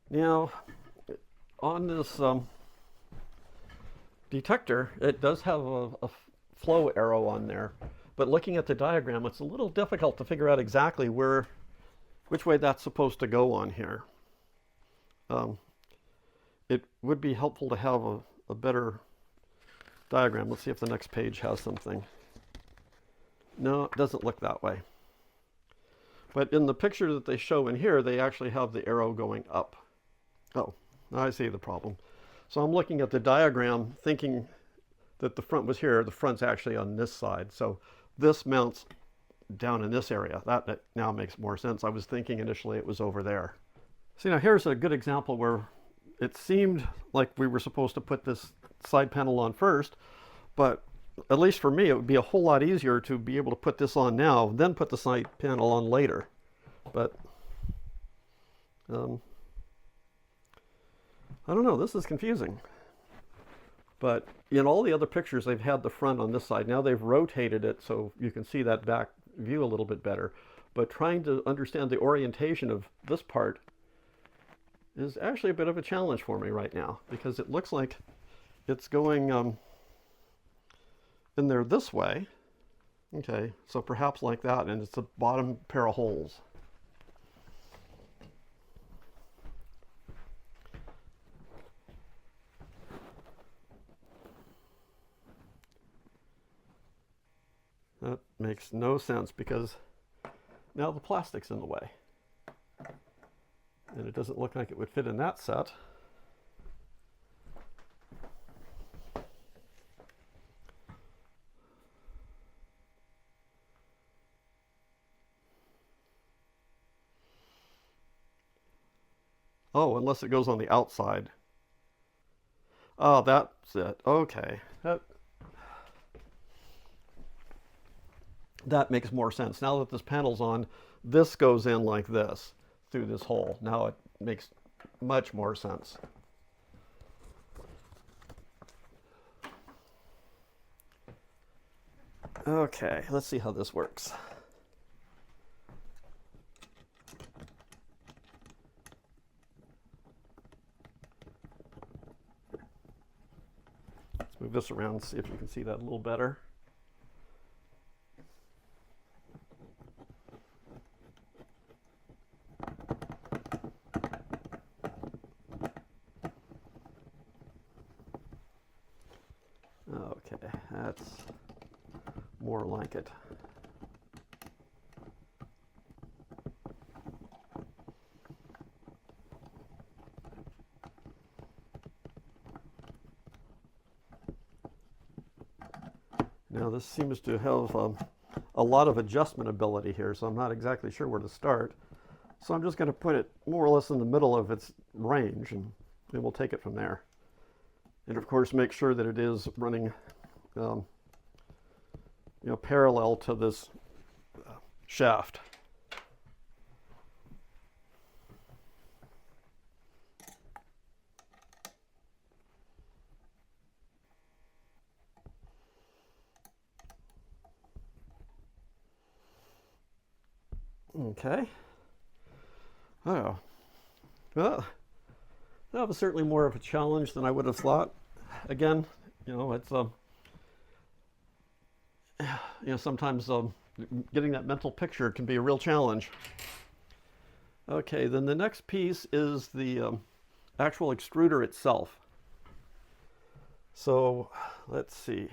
Now, on this detector, it does have a flow arrow on there, but looking at the diagram, it's a little difficult to figure out exactly which way that's supposed to go on here. Um, it would be helpful to have a better diagram. Let's see if the next page has something. No, it doesn't look that way. But in the picture that they show in here, they actually have the arrow going up. Oh, I see the problem. So I'm looking at the diagram thinking that the front was here. The front's actually on this side. So this mounts down in this area. That now makes more sense. I was thinking initially it was over there. See, now here's a good example where it seemed like we were supposed to put this side panel on first, but at least for me, it would be a whole lot easier to be able to put this on now, then put the side panel on later. But I don't know, this is confusing. But in all the other pictures, they've had the front on this side. Now they've rotated it so you can see that back view a little bit better. But trying to understand the orientation of this part is actually a bit of a challenge for me right now, because it looks like it's going in there this way. Okay, so perhaps like that, and it's the bottom pair of holes. That makes no sense because now the plastic's in the way. And it doesn't look like it would fit in that set. Oh, unless it goes on the outside. Oh, that's it. Okay. That makes more sense. Now that this panel's on, this goes in like this through this hole. Now it makes much more sense. Okay, let's see how this works. Let's move this around and see if you can see that a little better. Okay, that's more like it. Now this seems to have a lot of adjustment ability here, so I'm not exactly sure where to start. So I'm just going to put it more or less in the middle of its range, and then we'll take it from there. And of course, make sure that it is running, parallel to this shaft. Okay. Oh, well, that was certainly more of a challenge than I would have thought. Again, it's sometimes getting that mental picture can be a real challenge. Okay, then the next piece is the actual extruder itself. So let's see.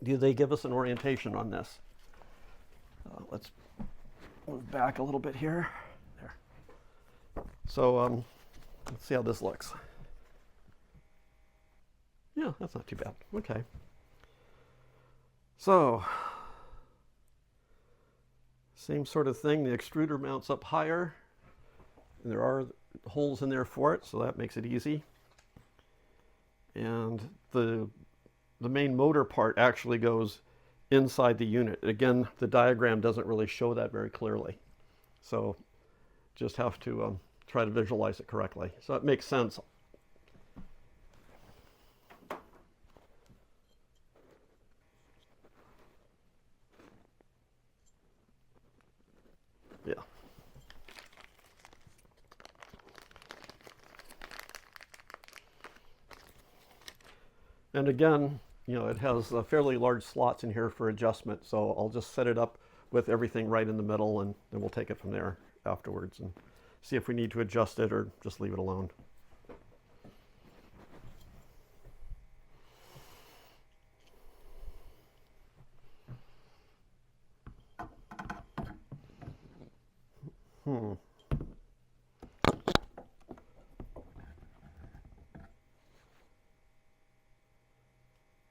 Do they give us an orientation on this? Let's move back a little bit here. There. So let's see how this looks. Yeah, that's not too bad. Okay. So, same sort of thing. The extruder mounts up higher. And there are holes in there for it, so that makes it easy. And the main motor part actually goes inside the unit. Again, the diagram doesn't really show that very clearly. So just have to try to visualize it correctly. So it makes sense. Yeah. And again, you know, it has fairly large slots in here for adjustment, so I'll just set it up with everything right in the middle, and then we'll take it from there afterwards and see if we need to adjust it or just leave it alone.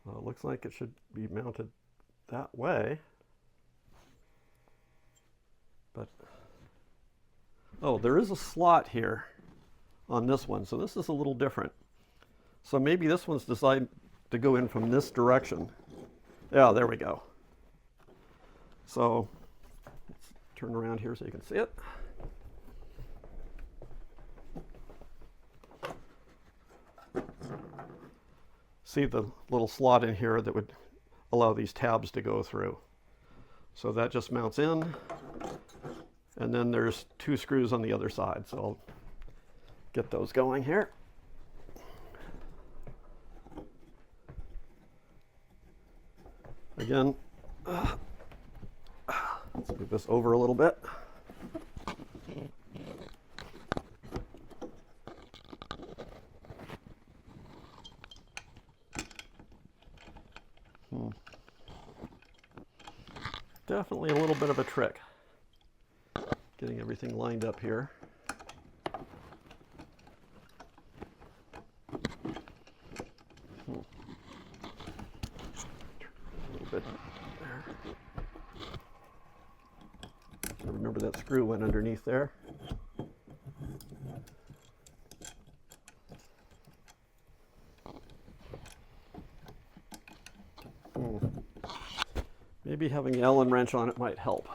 Well, it looks like it should be mounted that way. But, oh, there is a slot here on this one, so this is a little different. So maybe this one's designed to go in from this direction. Yeah, there we go. So let's turn around here so you can see it. See the little slot in here that would allow these tabs to go through. So that just mounts in, and then there's 2 screws on the other side. So I'll get those going here. Again, let's move this over a little bit. Definitely a little bit of a trick getting everything lined up here. A little bit there. Remember that screw went underneath there. Maybe having an Allen wrench on it might help.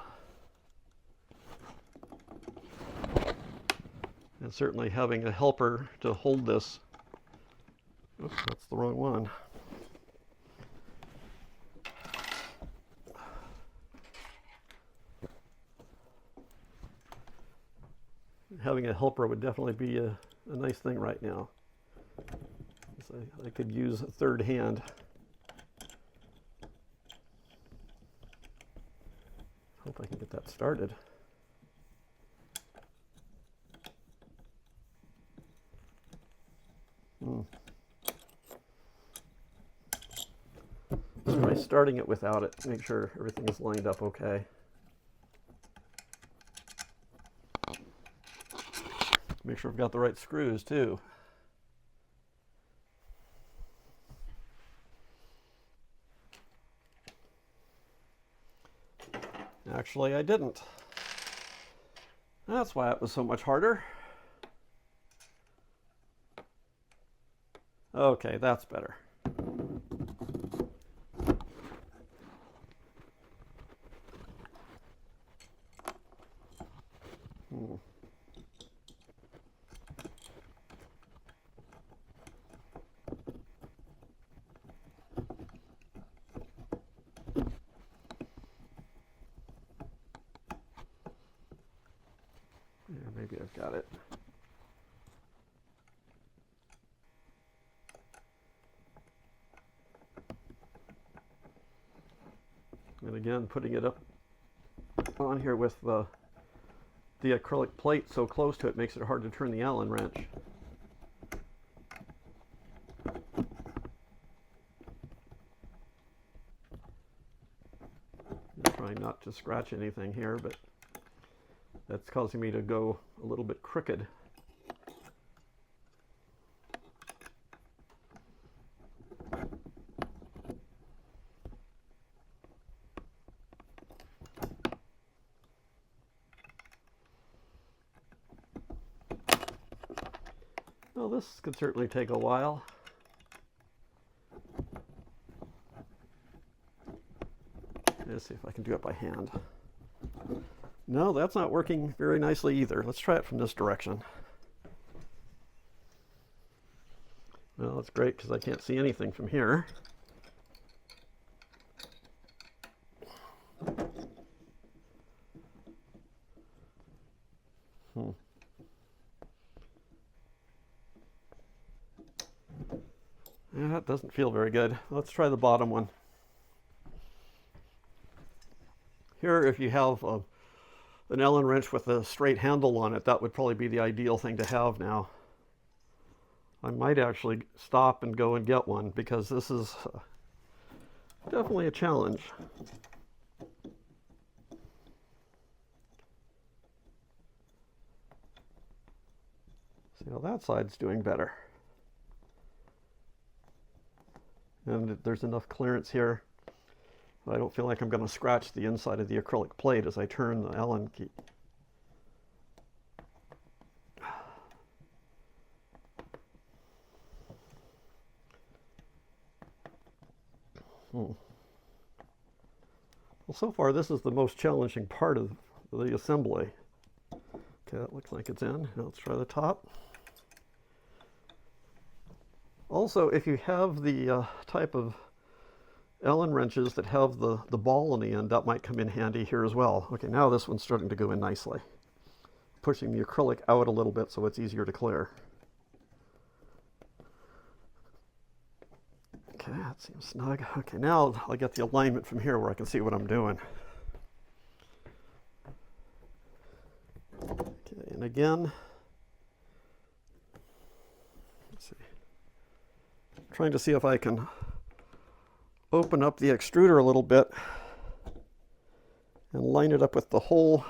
And certainly having a helper to hold this. Oops, that's the wrong one. Having a helper would definitely be a nice thing right now. So I could use a third hand. Hope I can get that started. Let's try starting it without it. Make sure everything is lined up okay. Make sure I've got the right screws too. Actually, I didn't. That's why it was so much harder. Okay, that's better. Yeah, maybe I've got it. And again, putting it up on here with the acrylic plate so close to it makes it hard to turn the Allen wrench. I'm trying not to scratch anything here, but that's causing me to go a little bit crooked. Well, this could certainly take a while. Let's see if I can do it by hand. No, that's not working very nicely either. Let's try it from this direction. Well, that's great because I can't see anything from here. That doesn't feel very good. Let's try the bottom one. Here, if you have an Allen wrench with a straight handle on it, that would probably be the ideal thing to have now. I might actually stop and go and get one because this is definitely a challenge. See how that side's doing better. And there's enough clearance here. I don't feel like I'm going to scratch the inside of the acrylic plate as I turn the Allen key. Well, so far this is the most challenging part of the assembly. Okay, that looks like it's in. Now let's try the top. Also, if you have the type of Allen wrenches that have the ball on the end, that might come in handy here as well. Okay, now this one's starting to go in nicely. Pushing the acrylic out a little bit so it's easier to clear. Okay, that seems snug. Okay, now I'll get the alignment from here where I can see what I'm doing. Okay, and again, let's see. I'm trying to see if I can open up the extruder a little bit and line it up with the hole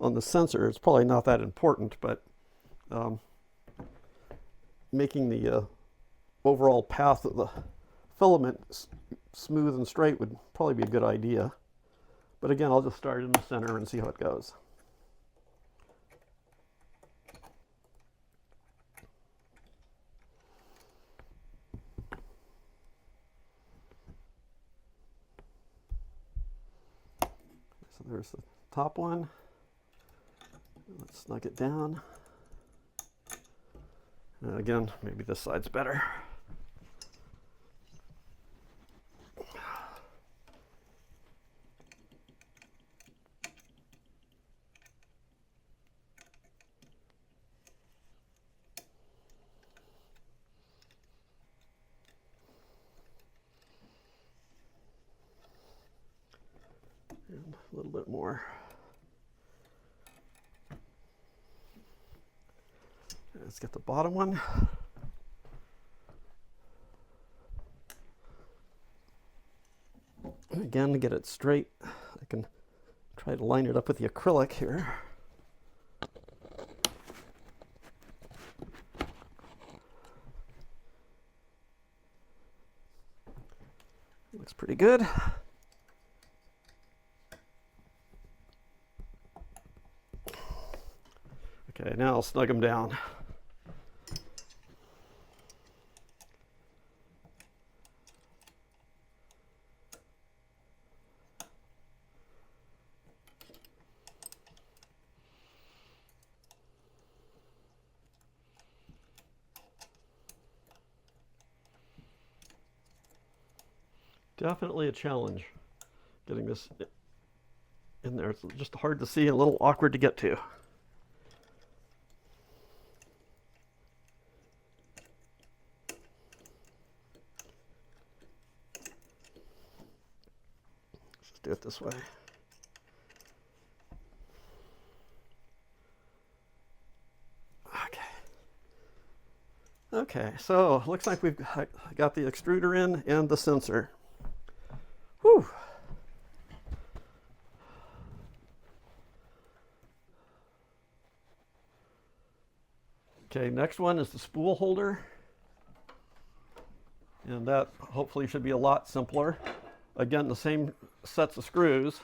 on the sensor. It's probably not that important, but making the overall path of the filament smooth and straight would probably be a good idea. But again, I'll just start in the center and see how it goes. So there's the top one. Let's snug it down. And again, maybe this side's better. And a little bit more. Let's get the bottom one. And again, to get it straight, I can try to line it up with the acrylic here. Looks pretty good. Okay, now I'll snug them down. Definitely a challenge getting this in there. It's just hard to see and a little awkward to get to. Let's just do it this way. Okay, so looks like we've got the extruder in and the sensor. Whew. Okay, next one is the spool holder. And that hopefully should be a lot simpler. Again, the same sets of screws.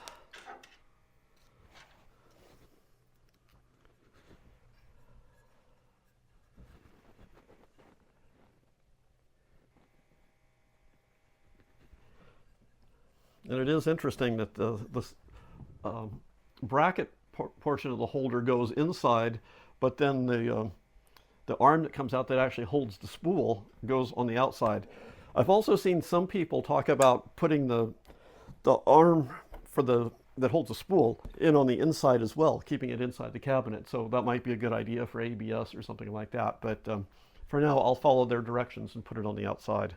And it is interesting that the bracket portion of the holder goes inside, but then the arm that comes out that actually holds the spool goes on the outside. I've also seen some people talk about putting the arm for that holds the spool in on the inside as well, keeping it inside the cabinet. So that might be a good idea for ABS or something like that. But for now, I'll follow their directions and put it on the outside.